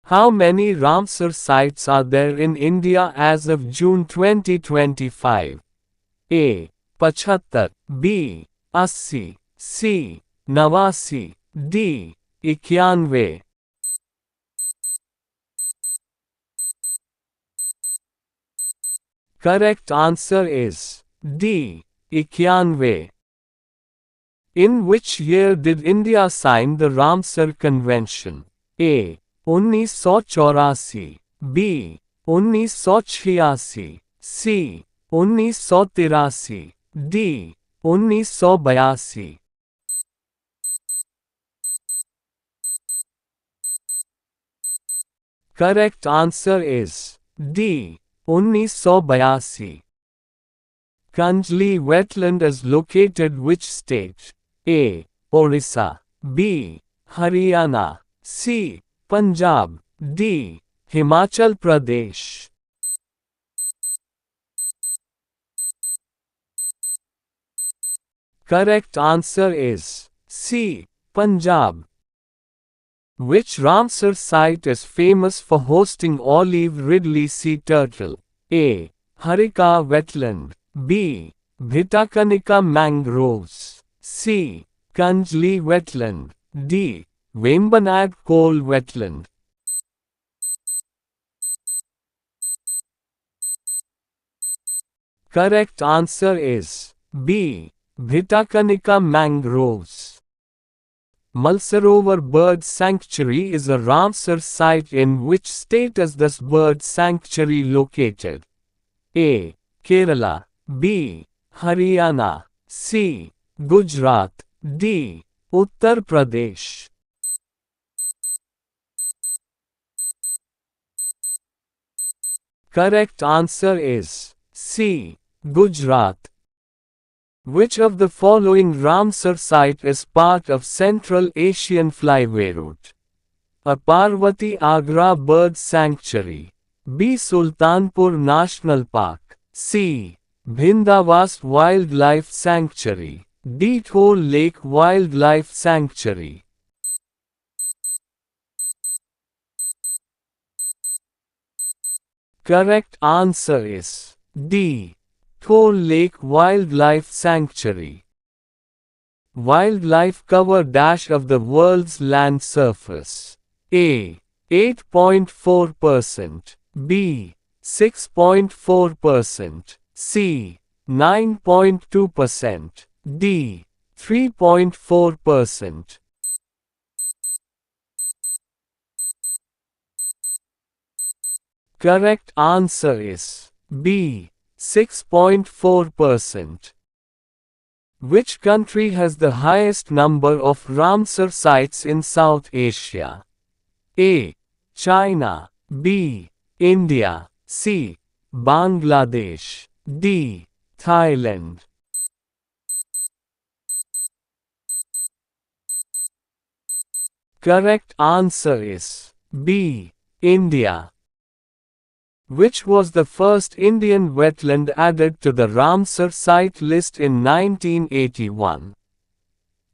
How many Ramsar sites are there in India as of June 2025? A. 75, B. 80, C. 89, D. 91. Correct answer is D. 91. In which year did India sign the Ramsar Convention? A. 1984, B. 1986, C. 1983, D. 1982. Correct answer is D. 1982. Kanjli wetland is located which state? A. Orissa, B. Haryana, C. Punjab, D. Himachal Pradesh. Correct answer is C. Punjab. Which Ramsar site is famous for hosting olive ridley sea turtle? A. Harika wetland, B. Bhitakanika mangroves, C. Kanjli wetland, D. Vembanad coal wetland. Correct answer is B. Bhitakanika mangroves. Malsarovar Bird Sanctuary is a Ramsar site in which state is this bird sanctuary located? A. Kerala, B. Haryana, C. Gujarat, D. Uttar Pradesh. Correct answer is C. Gujarat. Which of the following Ramsar site is part of Central Asian Flyway Route? A. Parvati Agra Bird Sanctuary, B. Sultanpur National Park, C. Bhindavas Wildlife Sanctuary, D. Thol Lake Wildlife Sanctuary. Correct answer is D. Thol Lake Wildlife Sanctuary. Wildlife cover dash of the world's land surface. A. 8.4%, B. 6.4%, C. 9.2%, D. 3.4%. Correct answer is B. 6.4%. Which country has the highest number of Ramsar sites in South Asia? A. China, B. India, C. Bangladesh, D. Thailand. Correct answer is B. India. Which was the first Indian wetland added to the Ramsar site list in 1981?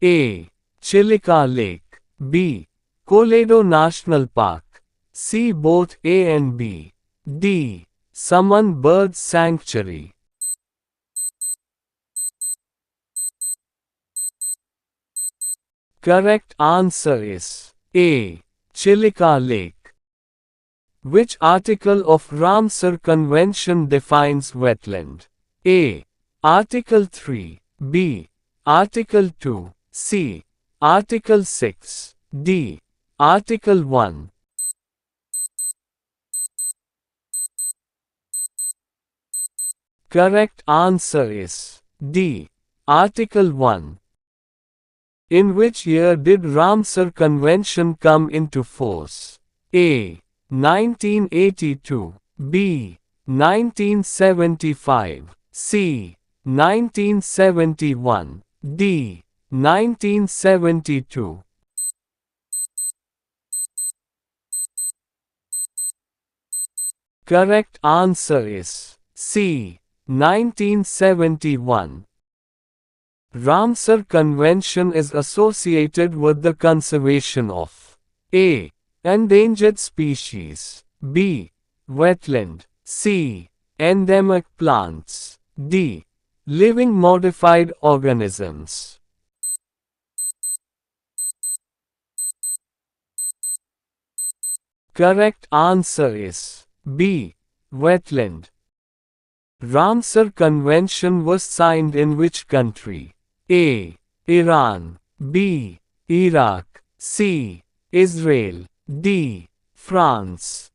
A. Chilika Lake, B. Koledo National Park, C. Both A and B, D. Saman Bird Sanctuary. Correct answer is A. Chilika Lake. Which article of Ramsar Convention defines wetland? A. Article 3, B. Article 2, C. Article 6, D. Article 1. Correct answer is D. Article 1. In which year did Ramsar Convention come into force? A. 1982, B. 1975, C. 1971, D. 1972. Correct answer is C. 1971. Ramsar Convention is associated with the conservation of A. Endangered species. B. Wetland. C. Endemic plants. D. Living modified organisms. Correct answer is B. Wetland. Ramsar Convention was signed in which country? A. Iran. B. Iraq. C. Israel. D. France.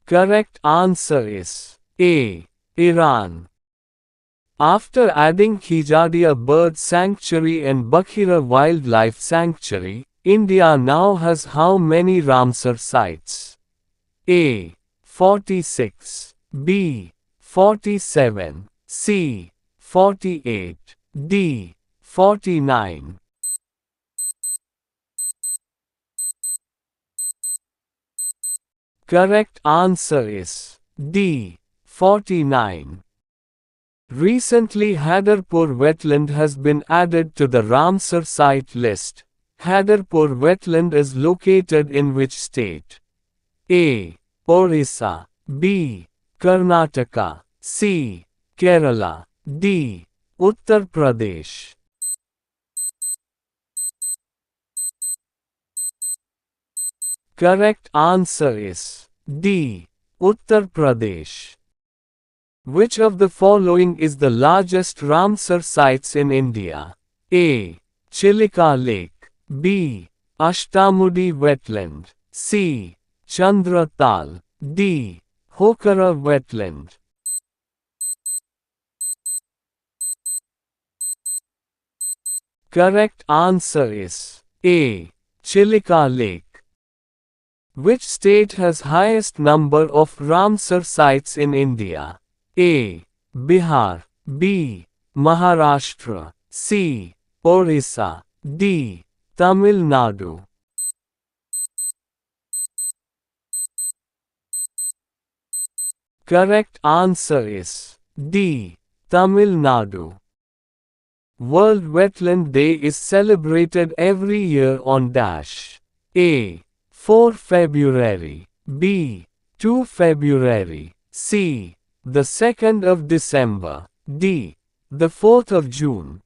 Correct answer is A. Iran. After adding Khijadia Bird Sanctuary and Bakhira Wildlife Sanctuary, India now has how many Ramsar sites? A. 46. B. 47. C. 48. D. 49. Correct answer is D. 49. Recently Hadarpur wetland has been added to the Ramsar site list. Hadarpur wetland is located in which state? A. Orissa. B. Karnataka. C. Kerala. D. Uttar Pradesh. Correct answer is D. Uttar Pradesh. Which of the following is the largest Ramsar sites in India? A. Chilika Lake. B. Ashtamudi Wetland. C. Chandra Tal. D. Hokara Wetland. Correct answer is A. Chilika Lake. Which state has highest number of Ramsar sites in India? A. Bihar. B. Maharashtra. C. Orissa. D. Tamil Nadu. Correct answer is D. Tamil Nadu. World Wetland Day is celebrated every year on dash. A. 4 February. B. 2 February. C. The 2nd of December. D. The 4th of June.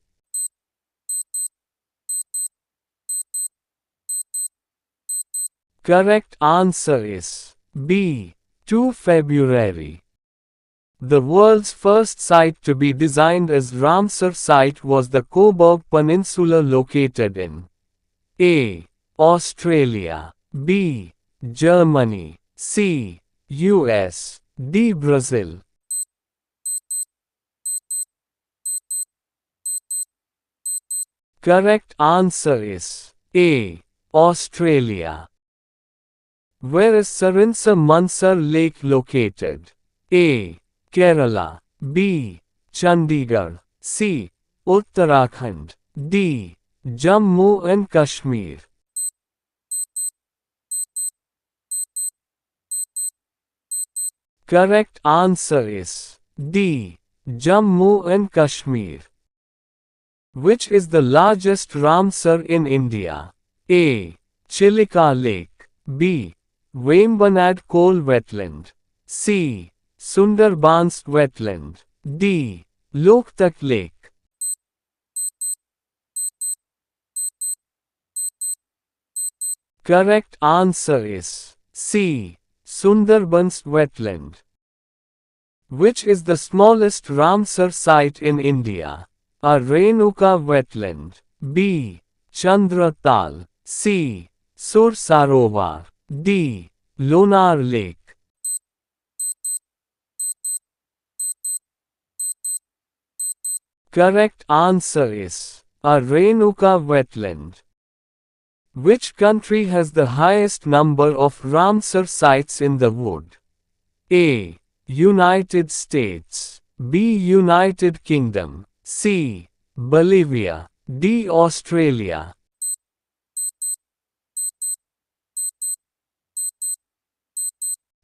Correct answer is B. 2 February. The world's first site to be designed as Ramsar site was the Cobourg Peninsula located in A. Australia. B. Germany. C. US. D. Brazil. Correct answer is A. Australia. Where is Sarinsa Mansar Lake located? A. Kerala. B. Chandigarh. C. Uttarakhand. D. Jammu and Kashmir. Correct answer is D. Jammu and Kashmir. Which is the largest Ramsar in India? A. Chilika Lake. B. Vembanad Coal Wetland. C. Sundarbans Wetland. D. Loktak Lake. Correct answer is C. Sundarbans Wetland. Which is the smallest Ramsar site in India? A. Renuka Wetland. B. Chandra Tal. C. Sur Sarovar. D. Lonar Lake. Correct answer is A. Renuka Wetland. Which country has the highest number of Ramsar sites in the world? A. United States. B. United Kingdom. C. Bolivia. D. Australia.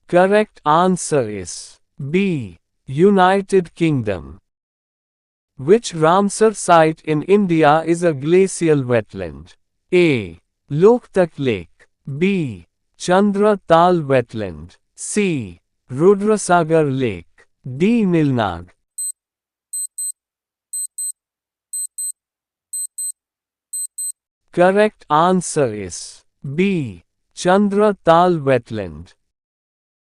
Correct answer is B. United Kingdom. Which Ramsar site in India is a glacial wetland? A. Loktak Lake. B. Chandra Tal Wetland. C. Rudrasagar Lake. D. Nilnag. Correct answer is B. Chandra Tal Wetland.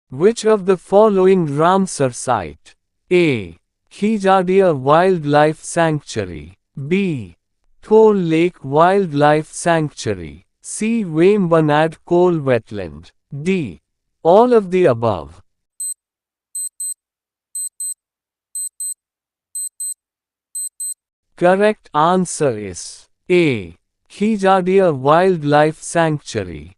Which of the following Ramsar site? A. Khijadia Wildlife Sanctuary. B. Thor Lake Wildlife Sanctuary. C. Vembanad Coal Wetland. D. All of the above. Correct answer is A. Khijadia Wildlife Sanctuary.